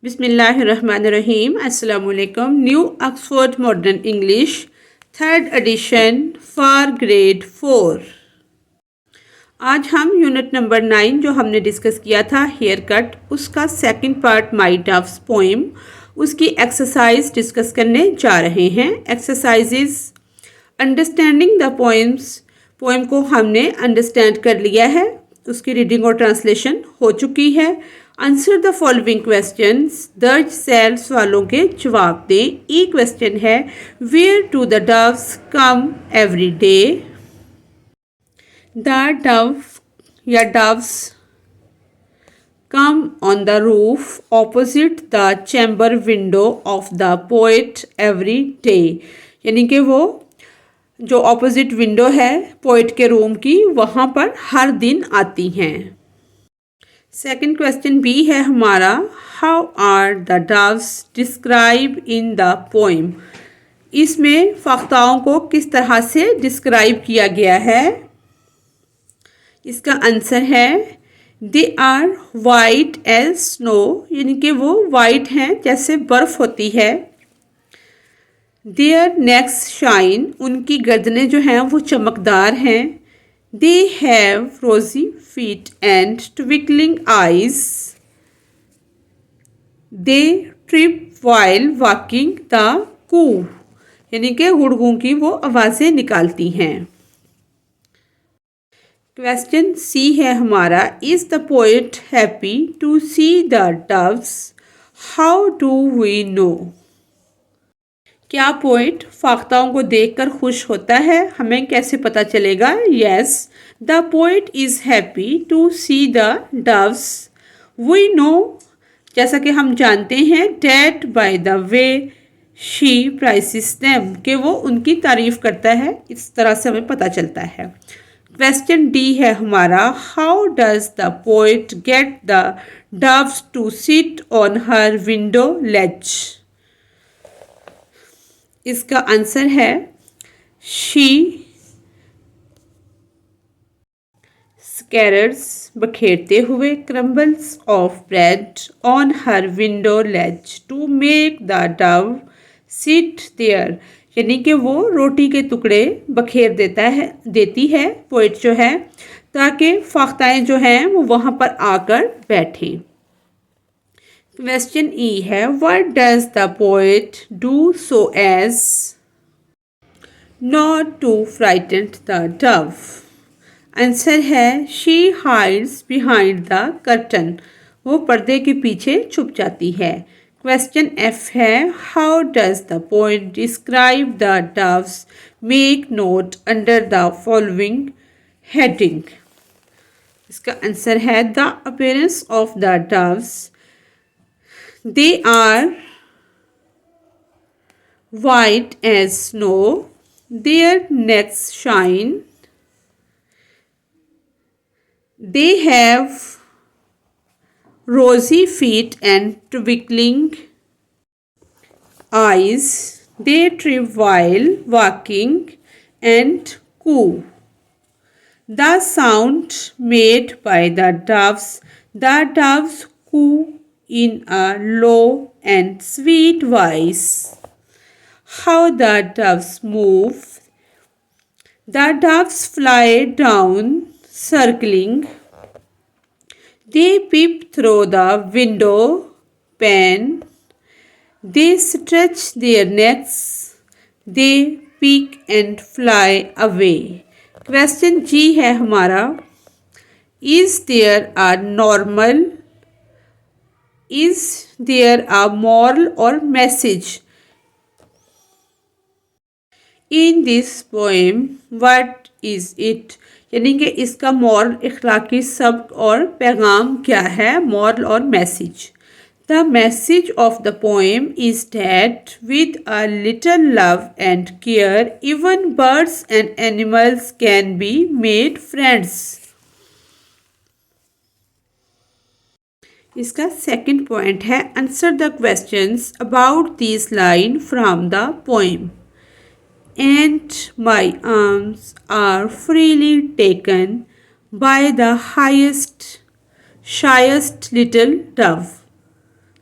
बिस्मिल्लाहिर्रहमानिर्रहीम अस्सलाम वालेकुम। New Oxford modern English third edition for grade 4। आज हम यूनिट नंबर 9 जो हमने डिस्कस किया था हेयर कट, उसका second part my doves poem, उसकी एक्सरसाइज डिस्कस करने जा रहे हैं। Exercises understanding the poems, poem को हमने अंडरस्टैंड कर लिया है, उसकी रीडिंग और ट्रांसलेशन हो चुकी है। आंसर द फॉलोइंग क्वेश्चंस, दर्ज सेल्स वालों के जवाब दें। ई क्वेश्चन है where to the doves come every day. The dove या doves come on the roof opposite the chamber window of the poet every day, यानी कि वो जो ऑपोजिट विंडो है पोएट के रूम की, वहाँ पर हर दिन आती हैं। सेकंड क्वेश्चन बी है हमारा, how are the doves describe in the poem. इसमें फ़ख्ताओं को किस तरह से डिस्क्राइब किया गया है। इसका आंसर है they are white as snow, यानी कि वो वाइट हैं जैसे बर्फ़ होती है। देयर नेक्स शाइन, उनकी गर्दनें जो हैं वो चमकदार हैं। They have rosy feet and twinkling eyes. They trip while walking the coo, यानी कि गुड़गुं की वो आवाज़ें निकालती हैं। क्वेश्चन सी है हमारा, is the poet happy to see the doves, how do we know. क्या पोएट फ़ख्ताओं को देखकर खुश होता है, हमें कैसे पता चलेगा। Yes, the poet is happy to see the doves. We know, जैसा कि हम जानते हैं, that by the way she praises them, कि वो उनकी तारीफ़ करता है, इस तरह से हमें पता चलता है। क्वेश्चन डी है हमारा, how does the poet get the doves to sit on her window ledge. इसका आंसर है शी स्कैरर्स, बखेरते हुए, crumbles of bread on her window ledge to make the dove sit there, यानी कि वो रोटी के टुकड़े बखेर देती है पोएट जो है, ताकि फ़ख्ताएँ जो हैं वो वहाँ पर आकर बैठें। क्वेश्चन ई है, what does the poet do so as not to frighten the dove. Answer है she hides behind the curtain, वो पर्दे के पीछे छुप जाती है। क्वेश्चन एफ है, how does the poet describe the doves, make note under the following heading. इसका आंसर है the appearance of the doves, they are white as snow, their necks shine, they have rosy feet and twinkling eyes, they trip while walking and coo. The sound made by the doves coo in a low and sweet voice. How the doves move. The doves fly down, circling. They peep through the window pane. They stretch their necks. They peek and fly away. Question G है हमारा, is there a normal, is there a moral or message in this poem, what is it, यानी कि इसका moral, इखलाकी सबक और पैगाम क्या है, मॉरल और message. The message of the poem is that with a little love and care even birds and animals can be made friends. इसका सेकंड पॉइंट है, answer the questions about this line from the poem. And my arms are freely taken by the highest shyest little dove,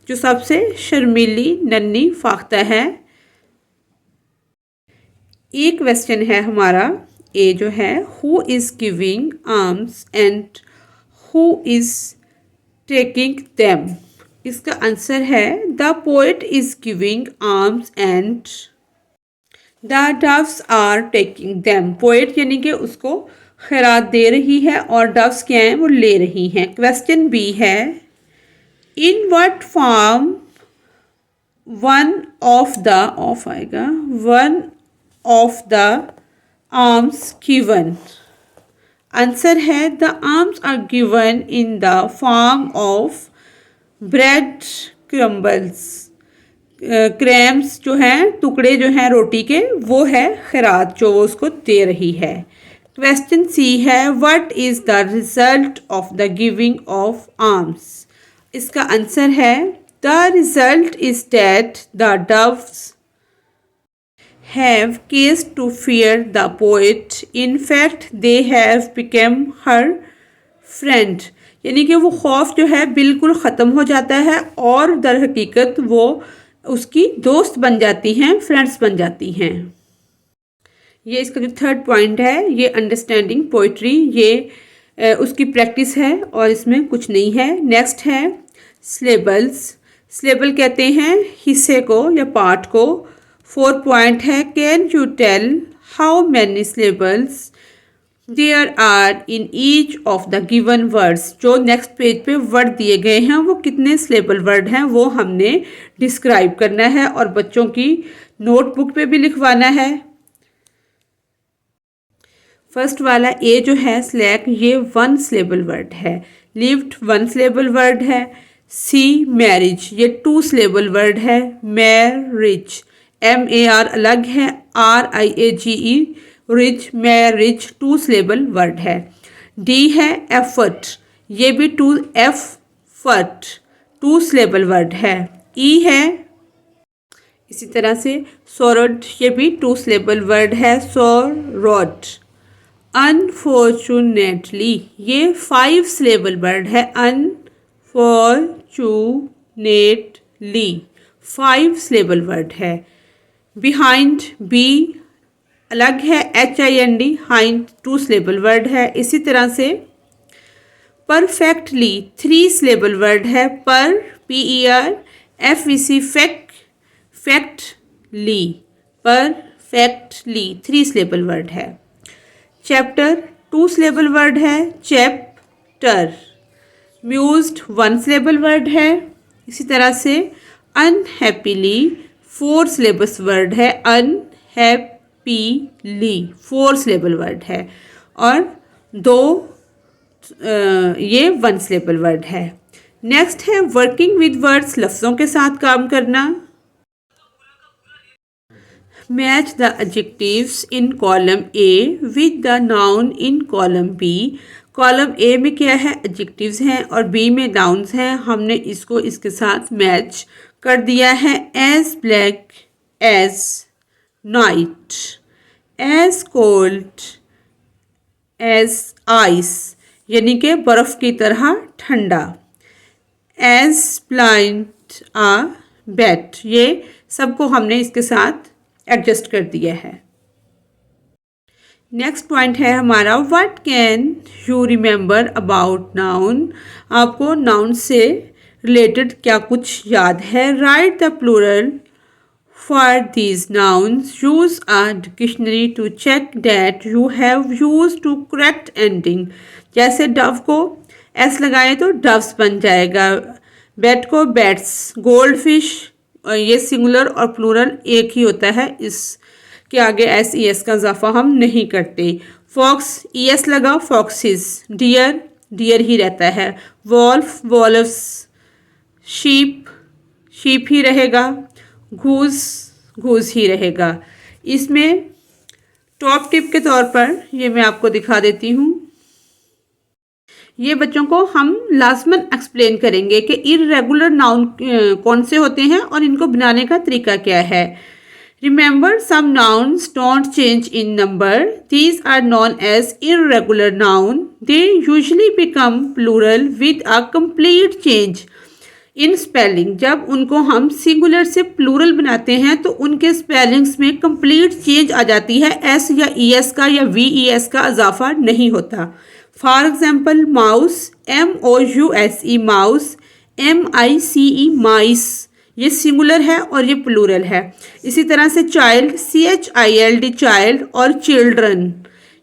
जो सबसे शर्मीली नन्ही फाख्ता है। एक question है हमारा A जो है, who is giving alms and who is taking them. इसका आंसर है the poet is giving alms and the doves are taking them. Poet यानी कि उसको खैरात दे रही है और डव्स क्या हैं, वो ले रही हैं। क्वेश्चन बी है, in what form one of the of आएगा one of the arms given. Answer है the arms are given in the form of bread crumbles. Crumbs जो हैं, टुकड़े जो हैं रोटी के, वो है खैरात जो वो उसको दे रही है। क्वेश्चन सी है, what is the result of the giving of arms. इसका आंसर है the result is that the doves have ceased to fear the poet. In fact, they have become her friend. यानी कि वो खौफ जो है बिल्कुल ख़त्म हो जाता है और दर हकीकत वो उसकी दोस्त बन जाती हैं, फ्रेंड्स बन जाती हैं। ये इसका जो थर्ड पॉइंट है, ये अंडरस्टैंडिंग पोइट्री, ये उसकी प्रैक्टिस है और इसमें कुछ नहीं है। नेक्स्ट है सिलेबल्स। सिलेबल कहते हैं हिस्से को या पार्ट को। 4 पॉइंट है, can you tell how many syllables there are in each of the given words. जो नेक्स्ट पेज पे वर्ड दिए गए हैं वो कितने सिलेबल वर्ड हैं वो हमने डिस्क्राइब करना है और बच्चों की नोटबुक पे भी लिखवाना है। फर्स्ट वाला ए जो है स्लैक, ये 1 सिलेबल वर्ड है। लिफ्ट 1 सिलेबल वर्ड है। सी मैरिज, ये 2 सिलेबल वर्ड है। मैरिज MAR अलग है, RIAGE rich, marriage 2 syllable word है। डी है एफर्ट, ये भी 2 एफर्ट 2 सिलेबल वर्ड है। ई है इसी तरह से सोरड, ये भी 2 सिलेबल वर्ड है, सोरड। अनफॉर्चुनेटली, ये 5 सिलेबल वर्ड है। अनफॉर्चुनेटली 5 सिलेबल वर्ड है। बिहाइंड बी अलग है, HIND, हाइंड 2 सिलेबल वर्ड है। इसी तरह से परफेक्टली 3 सिलेबल वर्ड है। पर PER FEC फैक्टली, परफेक्टली 3 सिलेबल वर्ड है। चैप्टर 2 सिलेबल वर्ड है। चैप्टर म्यूज्ड 1 सिलेबल वर्ड है। इसी तरह से अनहैप्पीली 4 सिलेबस वर्ड है। अनहैप्पीली 4 सिलेबल वर्ड है और 2 ये 1 सिलेबल वर्ड है। नेक्स्ट है वर्किंग विद वर्ड्स, लफ्ज़ों के साथ काम करना। Match the adjectives in column A with the noun in column B. Column A में क्या है, एडजेक्टिव्स हैं और बी में नाउन्स हैं। हमने इसको इसके साथ मैच कर दिया है। As black as night, as cold as ice, यानी कि बर्फ़ की तरह ठंडा। एज ब्लाइंड आ बैट, ये सबको हमने इसके साथ एडजस्ट कर दिया है। नेक्स्ट पॉइंट है हमारा, what can you remember about noun. आपको नाउन से रिलेटेड क्या कुछ याद है। Write the plural for these nouns, use a dictionary to check that you have use to correct ending. जैसे डव को एस लगाए तो डव्स बन जाएगा, बैट को बैट्स, गोल्ड फिश, ये सिंगुलर और प्लूरल एक ही होता है, इसके आगे SES का इजाफा हम नहीं करते। फॉक्स ES लगा, फॉक्सिस। डियर डियर ही रहता है। वॉल्फ वॉल्व्स, शीप शीप ही रहेगा। घूस घूस ही रहेगा। इसमें टॉप टिप के तौर पर ये मैं आपको दिखा देती हूँ। ये बच्चों को हम लाजमन एक्सप्लेन करेंगे कि इर्रेगुलर नाउन कौन से होते हैं और इनको बनाने का तरीका क्या है। Remember some nouns don't change in number, these are known as irregular noun, they usually become plural with a complete change. In spelling जब उनको हम सिंगुलर से प्लूरल बनाते हैं तो उनके स्पेलिंग्स में कंप्लीट चेंज आ जाती है, एस या ई एस का या वी ई एस का इजाफा नहीं होता। For example mouse, MOUSE mouse, MICE माइस, ये सिंगुलर है और ये प्लूरल है। इसी तरह से चाइल्ड, CHILD चाइल्ड और चिल्ड्रन,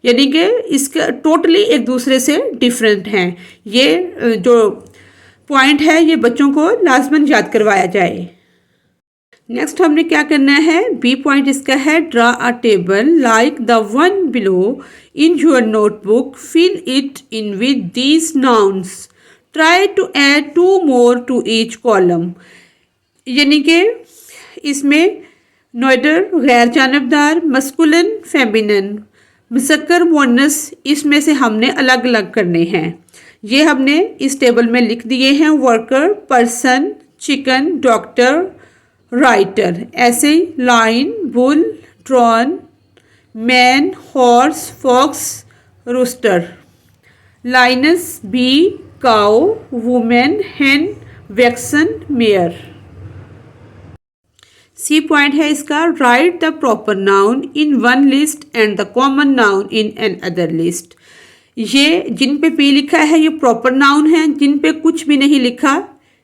यानी कि इसके टोटली एक दूसरे से डिफरेंट हैं। ये जो पॉइंट है ये बच्चों को लाजमन याद करवाया जाए। नेक्स्ट हमने क्या करना है, बी पॉइंट इसका है draw a table like the one below in your notebook, fill it in with these nouns, try to add 2 more to each column. यानी कि इसमें नोइडर, गैर जानबदार, मस्कुलिन, फेमिनिन, मुज़क्कर, मुअन्नस, इसमें से हमने अलग अलग करने हैं। ये हमने इस टेबल में लिख दिए हैं, worker, person, chicken, doctor, writer. ऐसे lion, bull, drone, man, horse, fox, rooster. Lioness, bee, cow, women, hen, vixen, mare. C point है इसका, write the proper noun in one list and the common noun in an other list. ये जिन पे P लिखा है ये proper noun है, जिन पे कुछ भी नहीं लिखा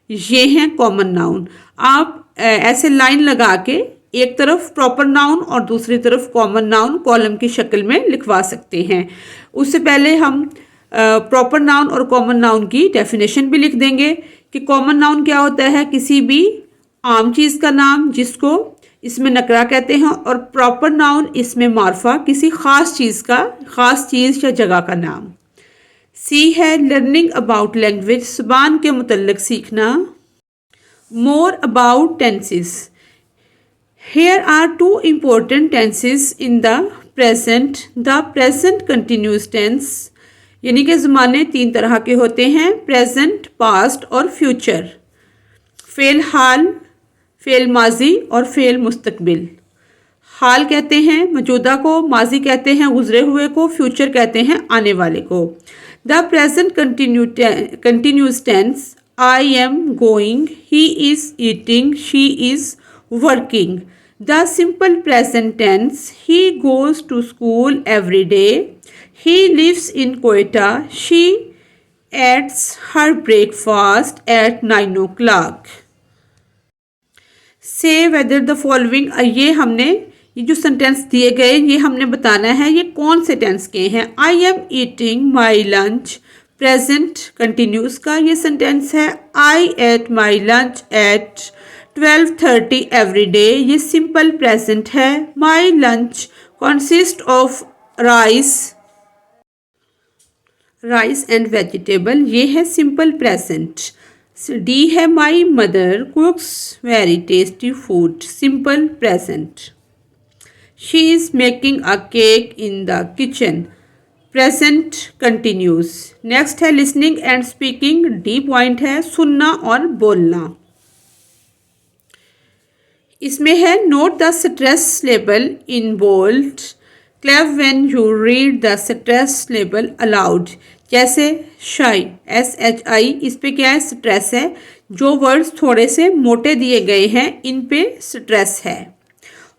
ये हैं कॉमन नाउन। आप ऐसे लाइन लगा के एक तरफ प्रॉपर नाउन और दूसरी तरफ कॉमन नाउन कॉलम की शक्ल में लिखवा सकते हैं। उससे पहले हम प्रॉपर नाउन और कॉमन नाउन की डेफिनेशन भी लिख देंगे कि कॉमन नाउन क्या होता है, किसी भी आम चीज़ का नाम जिसको इसमें नकरा कहते हैं, और प्रॉपर नाउन इसमें मार्फा, किसी ख़ास चीज़ का, ख़ास चीज़ या जगह का नाम। सी है लर्निंग अबाउट लैंग्वेज, ज़बान के मुतल्लिक़ सीखना। More about tenses, here are 2 important tenses in the present continuous tense. यानी कि ज़माने 3 तरह के होते हैं, प्रेजेंट, पास्ट और फ्यूचर। फ़ेल हाल, फ़ेल माजी और फ़ेल मुस्तकबिल। हाल कहते हैं मौजूदा को, माजी कहते हैं गुजरे हुए को, फ्यूचर कहते हैं आने वाले को। The present continuous tense, I am going, he is eating, she is working. The simple present tense, he goes to school every day, he lives in Quetta, शी eats her breakfast at 9 o'clock. Say whether the following, ये जो sentence दिए गए ये हमने बताना है ये कौन से टेंस के हैं। I am eating my lunch, present continuous का ये सेंटेंस है। I ate my lunch at 12:30 every day, ये सिंपल प्रेजेंट है। My lunch consist of rice and vegetable, ये है सिंपल प्रेजेंट। डी है my mother cooks very tasty food, simple present. She is making a cake in the kitchen, present continuous. Next है listening and speaking, D point है सुनना और बोलना। इसमें है note the stress label in bold, clap when you read the stress label aloud. जैसे shy, SHI, इस पे क्या है, स्ट्रेस है। जो वर्ड्स थोड़े से मोटे दिए गए हैं इन पे स्ट्रेस है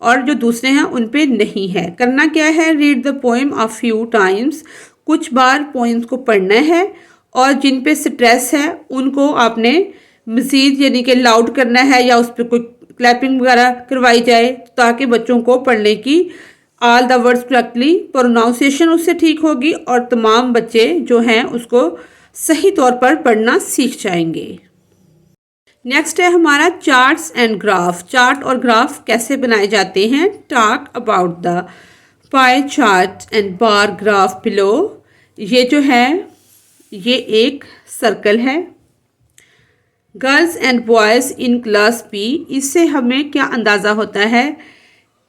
और जो दूसरे हैं उन पे नहीं है। करना क्या है, read the poem a few times, कुछ बार पोएम्स को पढ़ना है और जिन पे स्ट्रेस है उनको आपने मज़ीद यानी कि लाउड करना है या उस पर कोई क्लैपिंग वगैरह करवाई जाए ताकि बच्चों को पढ़ने की all the words correctly, pronunciation उससे ठीक होगी और तमाम बच्चे जो हैं उसको सही तौर पर पढ़ना सीख जाएंगे। नेक्स्ट है हमारा चार्ट्स एंड ग्राफ। चार्ट और ग्राफ कैसे बनाए जाते हैं, talk about the pie chart and bar graph below. ये जो है ये एक सर्कल है। Girls and boys in class B, इससे हमें क्या अंदाज़ा होता है,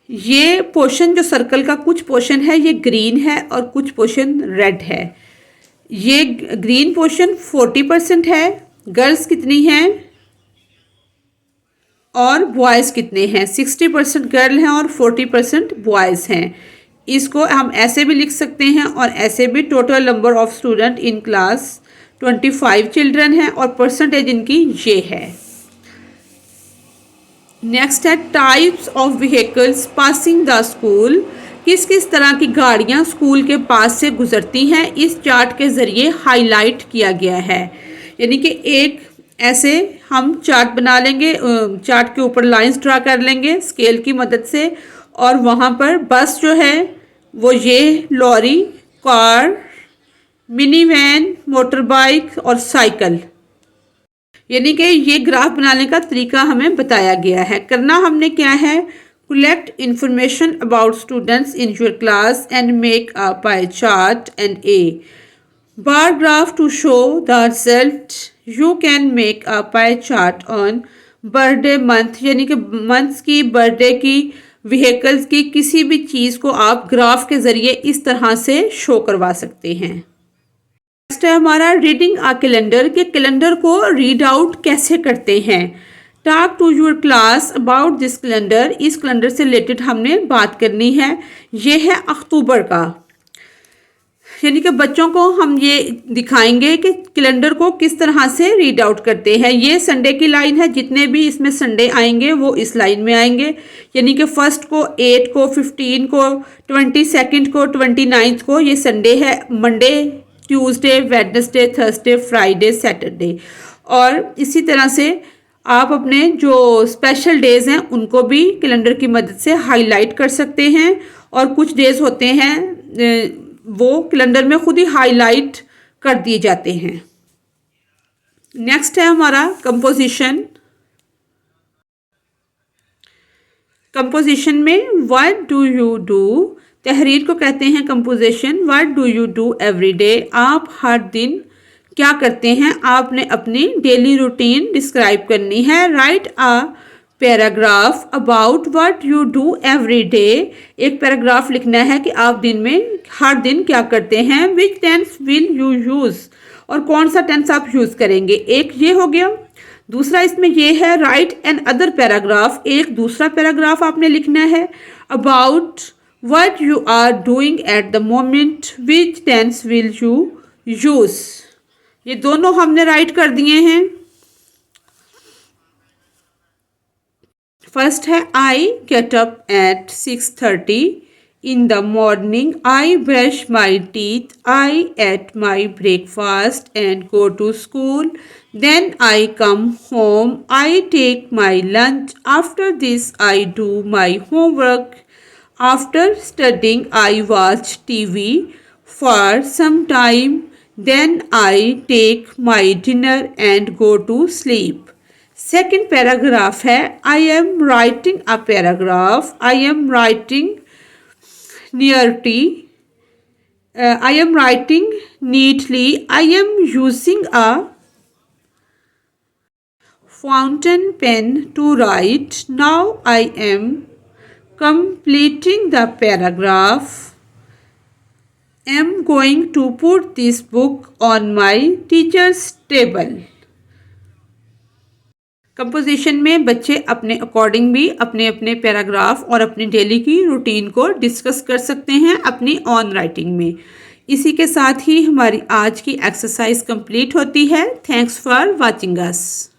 ये पोर्शन जो सर्कल का कुछ पोर्शन है ये ग्रीन है और कुछ पोर्शन रेड है। ये ग्रीन पोर्शन 40% है। गर्ल्स कितनी हैं और बॉयज़ कितने हैं, 60% गर्ल हैं और 40% बॉयज़ हैं। इसको हम ऐसे भी लिख सकते हैं और ऐसे भी। Total number of student in class 25 children हैं और परसेंटेज इनकी ये है। नेक्स्ट है types of vehicles passing the school. किस किस तरह की गाड़ियां स्कूल के पास से गुजरती हैं, इस चार्ट के ज़रिए हाईलाइट किया गया है। यानी कि एक ऐसे हम चार्ट बना लेंगे, चार्ट के ऊपर लाइंस ड्रा कर लेंगे स्केल की मदद से, और वहाँ पर बस जो है वो ये lorry, car, mini van, motor bike और साइकिल, यानी कि ये ग्राफ बनाने का तरीका हमें बताया गया है। करना हमने क्या है, collect information about students in your class and make a pie chart and a bar graph to show the result. You can make a pie chart on birthday month, यानी कि मंथ्स की, बर्थडे की, vehicles की, किसी भी चीज़ को आप graph के ज़रिए इस तरह से शो करवा सकते हैं। नेक्स्ट है हमारा रीडिंग आ कैलेंडर, के कैलेंडर को रीड आउट कैसे करते हैं। Talk to your class about this calendar, इस कैलेंडर से रिलेटेड हमने बात करनी है। ये है अक्टूबर का, यानी कि बच्चों को हम ये दिखाएंगे कि कैलेंडर को किस तरह से रीड आउट करते हैं। ये संडे की लाइन है, जितने भी इसमें संडे आएंगे वो इस लाइन में आएंगे, यानी कि 1 को, 8 को, 15 को, 22 को, 29 को ये संडे है। Monday, Tuesday, Wednesday, Thursday, Friday, Saturday. और इसी तरह से आप अपने जो स्पेशल डेज़ हैं उनको भी कैलेंडर की मदद से हाईलाइट कर सकते हैं, और कुछ डेज़ होते हैं वो कैलेंडर में खुद ही हाईलाइट कर दिए जाते हैं। नेक्स्ट है हमारा कंपोजिशन। कंपोजिशन में व्हाट डू यू डू, तहरीर को कहते हैं composition. What do you do every day, आप हर दिन क्या करते हैं, आपने अपनी डेली रूटीन डिस्क्राइब करनी है। Right a paragraph about what you do every day, एक पैराग्राफ लिखना है कि आप दिन में हर दिन क्या करते हैं। विच टेंस विल यू यूज़, और कौन सा टेंस आप यूज़ करेंगे, एक ये हो गया। दूसरा इसमें ये है राइट एन अदर पैराग्राफ, एक दूसरा पैराग्राफ आपने लिखना है about what you are doing at the moment. Which tense will you use, ये दोनों हमने राइट कर दिए हैं। फर्स्ट है I get up at 6:30 in the morning, I brush my teeth, I ate my breakfast and go to school, then I come home, I take my lunch, after this I do my homework, after studying I watch TV for some time, then I take my dinner and go to sleep. Second paragraph है I am writing a paragraph. I am writing neatly. I am writing neatly. I am using a fountain pen to write. Now I am completing the paragraph. am going to put this book on my teacher's table. Composition में बच्चे अपने according भी अपने अपने paragraph और अपनी daily की routine को डिस्कस कर सकते हैं अपनी ऑन राइटिंग में। इसी के साथ ही हमारी आज की एक्सरसाइज कंप्लीट होती है। Thanks for watching us.